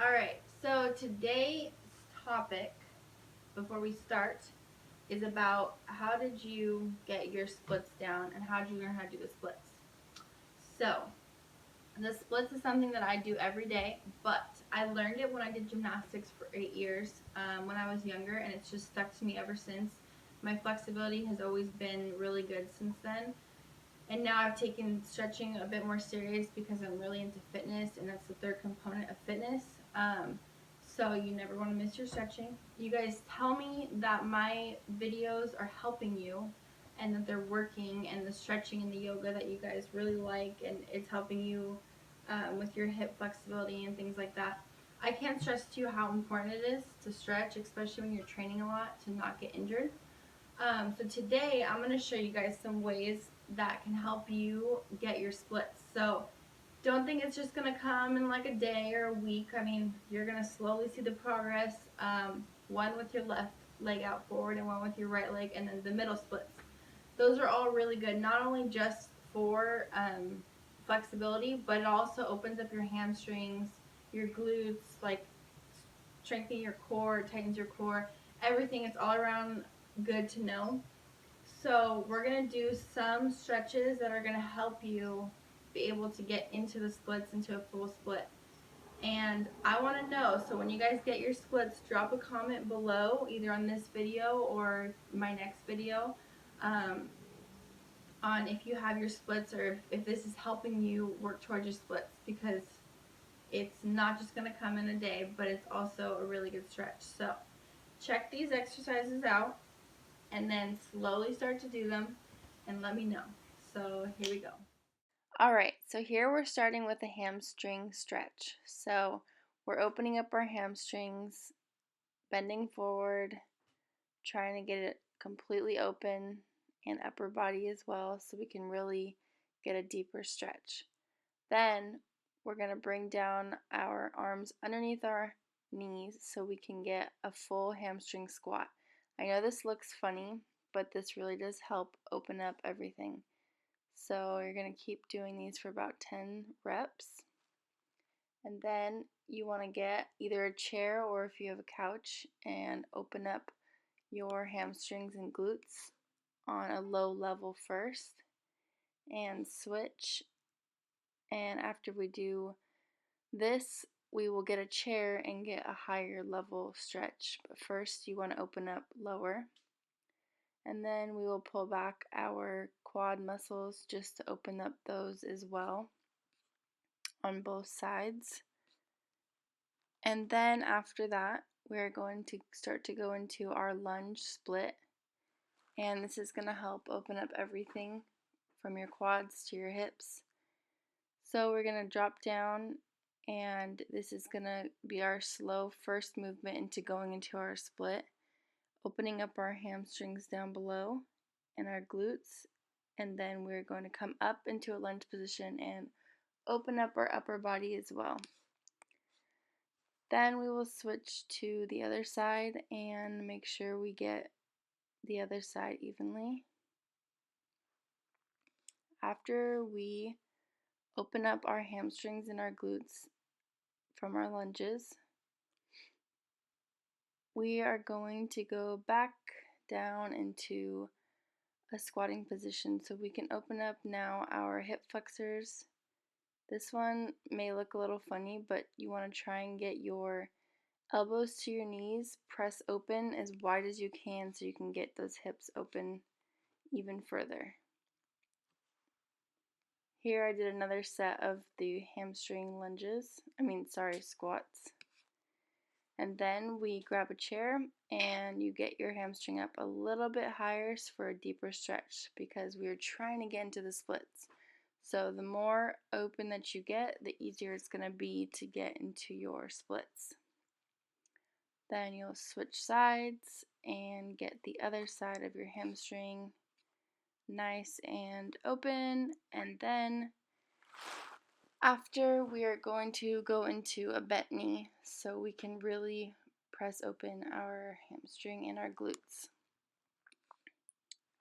Alright, so today's topic, before we start, is about how did you get your splits down and how did you learn how to do the splits. So, the splits is something that I do every day, but I learned it when I did gymnastics for 8 years when I was younger, and it's just stuck to me ever since. My flexibility has always been really good since then. And now I've taken stretching a bit more serious because I'm really into fitness, and that's the third component of fitness. So you never want to miss your stretching. You guys tell me that my videos are helping you and that they're working, and the stretching and the yoga that you guys really like, and it's helping you with your hip flexibility and things like that. I can't stress to you how important it is to stretch, especially when you're training a lot, to not get injured. So today I'm going to show you guys some ways that can help you get your splits. So don't think it's just going to come in like a day or a week. I mean, you're going to slowly see the progress. One with your left leg out forward and one with your right leg, and then the middle splits. Those are all really good, not only just for flexibility, but it also opens up your hamstrings, your glutes, like strengthening your core, tightens your core, everything. It's all around good to know. So we're going to do some stretches that are going to help you be able to get into the splits, into a full split. And I want to know, so when you guys get your splits, drop a comment below, either on this video or my next video, um, on if you have your splits or if this is helping you work towards your splits, because it's not just going to come in a day, but it's also a really good stretch. So check these exercises out and then slowly start to do them and let me know. So here we go. Alright, so here we're starting with a hamstring stretch. So we're opening up our hamstrings, bending forward, trying to get it completely open, and upper body as well, so we can really get a deeper stretch. Then we're going to bring down our arms underneath our knees so we can get a full hamstring squat. I know this looks funny, but this really does help open up everything. So you're going to keep doing these for about 10 reps. And then you want to get either a chair or if you have a couch and open up your hamstrings and glutes on a low level first and switch. And after we do this, we will get a chair and get a higher level stretch. But first you want to open up lower. And then we will pull back our quad muscles just to open up those as well on both sides. And then after that, we're going to start to go into our lunge split. And this is going to help open up everything from your quads to your hips. So we're going to drop down, and this is going to be our slow first movement into going into our split, opening up our hamstrings down below and our glutes, and then we're going to come up into a lunge position and open up our upper body as well. Then we will switch to the other side and make sure we get the other side evenly. After we open up our hamstrings and our glutes from our lunges, we are going to go back down into a squatting position so we can open up now our hip flexors. This one may look a little funny, but you want to try and get your elbows to your knees, press open as wide as you can so you can get those hips open even further. Here I did another set of the hamstring squats. And then we grab a chair and you get your hamstring up a little bit higher for a deeper stretch because we are trying to get into the splits. So the more open that you get, the easier it's going to be to get into your splits. Then you'll switch sides and get the other side of your hamstring nice and open, and then after we are going to go into a bent knee so we can really press open our hamstring and our glutes.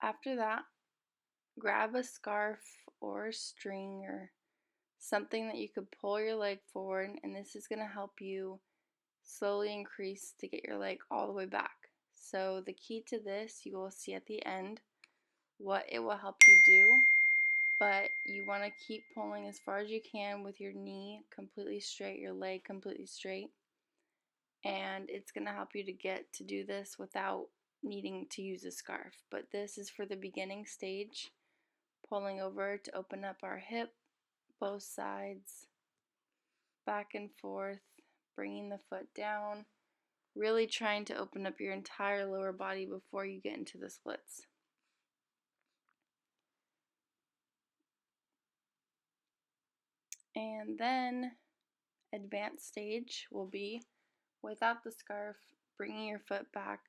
After that, grab a scarf or string or something that you could pull your leg forward, and this is going to help you slowly increase to get your leg all the way back. So the key to this, you will see at the end what it will help you do, but you want to keep pulling as far as you can with your knee completely straight, your leg completely straight, and it's going to help you to get to do this without needing to use a scarf. But this is for the beginning stage, pulling over to open up our hip, both sides, back and forth, bringing the foot down, really trying to open up your entire lower body before you get into the splits. And then advanced stage will be without the scarf, bringing your foot back,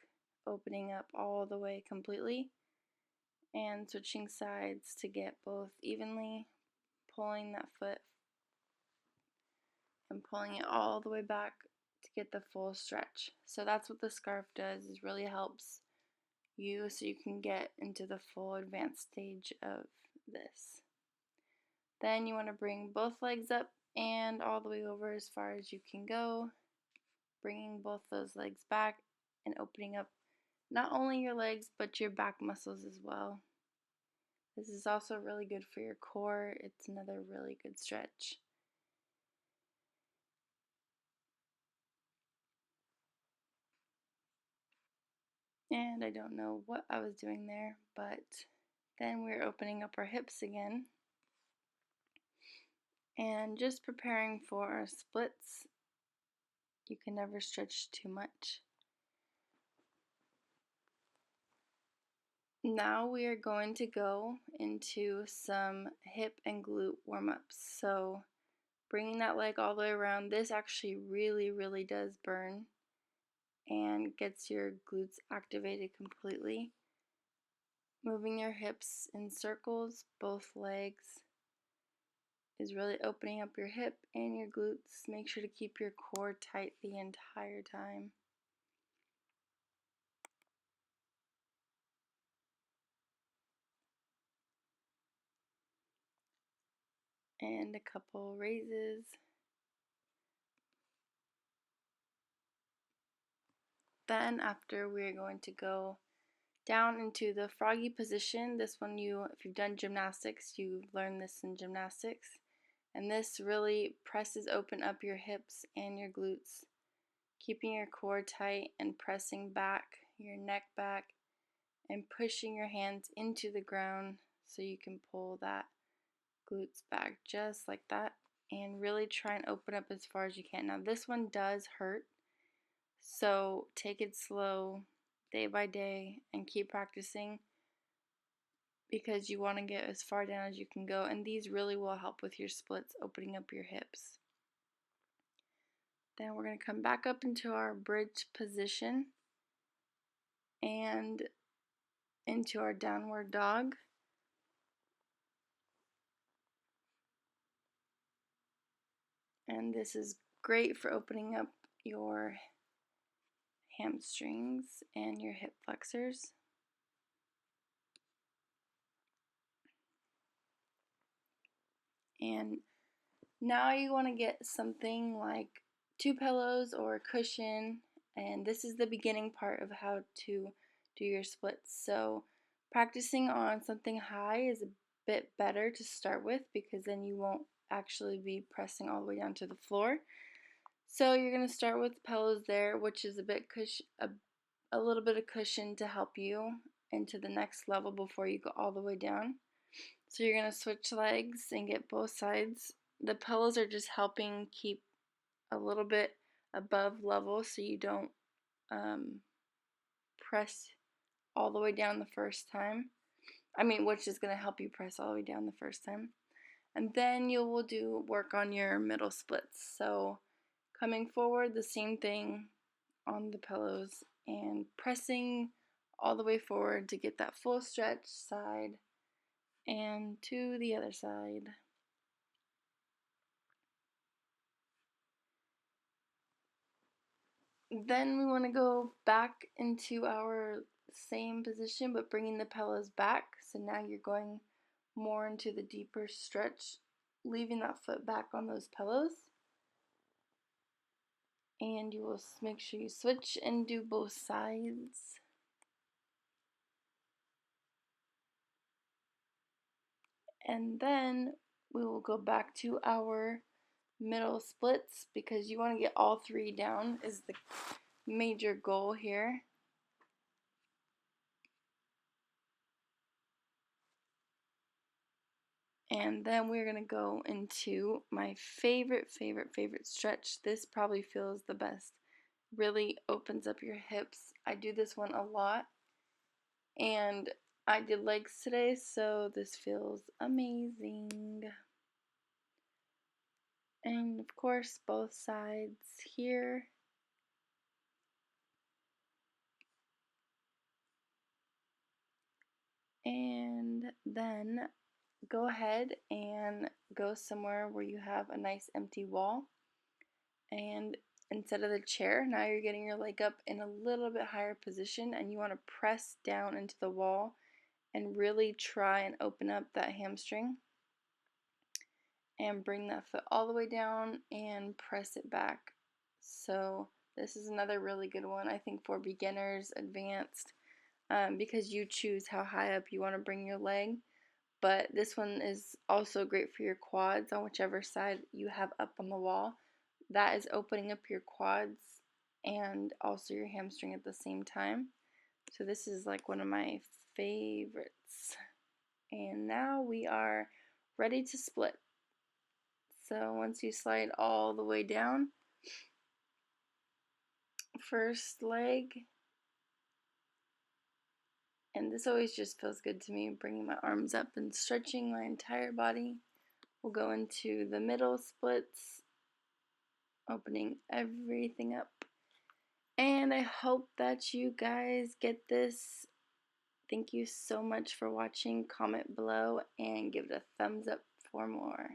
opening up all the way completely, and switching sides to get both evenly, pulling that foot and pulling it all the way back to get the full stretch. So that's what the scarf does, is really helps you so you can get into the full advanced stage of this. Then you want to bring both legs up and all the way over as far as you can go, bringing both those legs back and opening up not only your legs but your back muscles as well. This is also really good for your core. It's another really good stretch. And I don't know what I was doing there, but then we're opening up our hips again and just preparing for our splits. You can never stretch too much. Now we are going to go into some hip and glute warm-ups. So bringing that leg all the way around, this actually really does burn and gets your glutes activated completely. Moving your hips in circles, both legs, is really opening up your hip and your glutes. Make sure to keep your core tight the entire time. And a couple raises. Then after, we're going to go down into the froggy position. This one, if you've done gymnastics, you've learned this in gymnastics. And this really presses open up your hips and your glutes, keeping your core tight and pressing back your neck back and pushing your hands into the ground so you can pull that glutes back just like that, and really try and open up as far as you can. Now this one does hurt, so take it slow day by day and keep practicing, because you want to get as far down as you can go, and these really will help with your splits, opening up your hips. Then we're going to come back up into our bridge position and into our downward dog. And this is great for opening up your hamstrings and your hip flexors. And now you want to get something like 2 pillows or a cushion, and this is the beginning part of how to do your splits. So practicing on something high is a bit better to start with, because then you won't actually be pressing all the way down to the floor. So you're going to start with pillows there, which is a little bit of cushion to help you into the next level before you go all the way down. So you're going to switch legs and get both sides. The pillows are just helping keep a little bit above level so you don't press all the way down the first time. Which is going to help you press all the way down the first time. And then you will do work on your middle splits. So coming forward, the same thing on the pillows and pressing all the way forward to get that full stretch side and to the other side. Then we want to go back into our same position, but bringing the pillows back. So now you're going more into the deeper stretch leaving that foot back on those pillows. And you will make sure you switch and do both sides. And then we will go back to our middle splits because you want to get all three down is the major goal here. And then we're going to go into my favorite stretch. This probably feels the best. Really opens up your hips. I do this one a lot. And I did legs today, so this feels amazing. And of course, both sides here. And then go ahead and go somewhere where you have a nice empty wall. And instead of the chair, now you're getting your leg up in a little bit higher position, and you want to press down into the wall and really try and open up that hamstring. And bring that foot all the way down and press it back. So this is another really good one, I think, for beginners, advanced, because you choose how high up you want to bring your leg. But this one is also great for your quads on whichever side you have up on the wall. That is opening up your quads and also your hamstring at the same time. So this is like one of my favorites. And now we are ready to split. So once you slide all the way down, first leg, and this always just feels good to me, bringing my arms up and stretching my entire body. We'll go into the middle splits, opening everything up. And I hope that you guys get this. Thank you so much for watching. Comment below and give it a thumbs up for more.